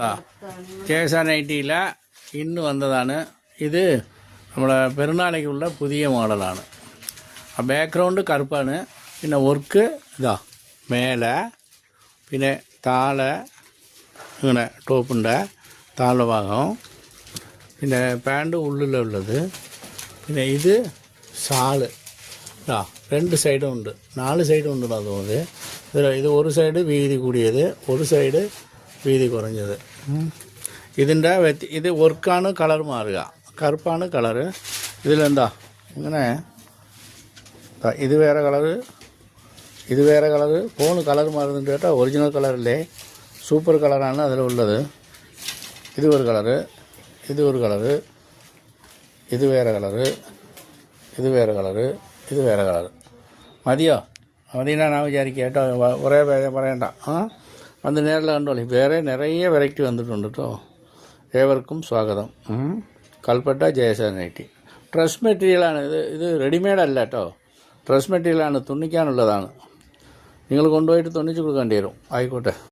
ആ കേസാനൈറ്റിയില ഇന്ന് വന്നതാണ്. ഇത് നമ്മുടെ പെരുന്നാളേക്കുള്ള പുതിയ മോഡലാണ്. ആ ബാക്ക്ഗ്രൗണ്ട് കറുപ്പാണ്. പിന്നെ വർക്ക് ഇതാ മേലെ, പിന്നെ താഴെ ഇങ്ങനെ ടോപ്പിൻ്റെ താഴെ ഭാഗം, പിന്നെ പാൻറ് ഉള്ളിലുള്ളത്. പിന്നെ ഇത് ഷാള് ആ 2 സൈഡും ഉണ്ട്, 4 സൈഡും ഉണ്ടെന്നാണ് തോന്നുന്നത്. ഇത് ഒരു സൈഡ് വീതി കൂടിയത്, ഒരു സൈഡ് വീതി കുറഞ്ഞത്. ഇതിൻ്റെ ഇത് വർക്കാണ് കളർ മാറുക, കറുപ്പാണ് കളറ്. ഇതിലെന്താ ഇങ്ങനെ ഇത് വേറെ കളറ്, ഇത് വേറെ കളറ്, ഫോണ് കളർ മാറുന്നുണ്ട് കേട്ടോ. ഒറിജിനൽ കളറല്ലേ, സൂപ്പർ കളറാണ് അതിലുള്ളത്. ഇത് ഒരു കളറ്, ഇത് ഒരു കളറ്, ഇത് വേറെ കളറ്, ഇത് വേറെ കളറ്, ഇത് വേറെ കളറ്. മതിയോ? മതിനാ ഞാൻ വിചാരിക്കുക കേട്ടോ. കുറേ പേരെ പറയണ്ട. വന്ന് നേരിൽ കണ്ടോളി. വേറെ നിറയെ വെറൈറ്റി വന്നിട്ടുണ്ട് കേട്ടോ. ഏവർക്കും സ്വാഗതം. കൽപ്പറ്റ ജയസാനൈറ്റി ഡ്രസ് മെറ്റീരിയലാണ് ഇത് റെഡിമെയ്ഡ് അല്ല കേട്ടോ. ഡ്രസ് മെറ്റീരിയലാണ്, തുന്നിക്കാനുള്ളതാണ്. നിങ്ങൾ കൊണ്ടുപോയിട്ട് തുന്നിച്ച് കൊടുക്കേണ്ടി വരും. ആയിക്കോട്ടെ.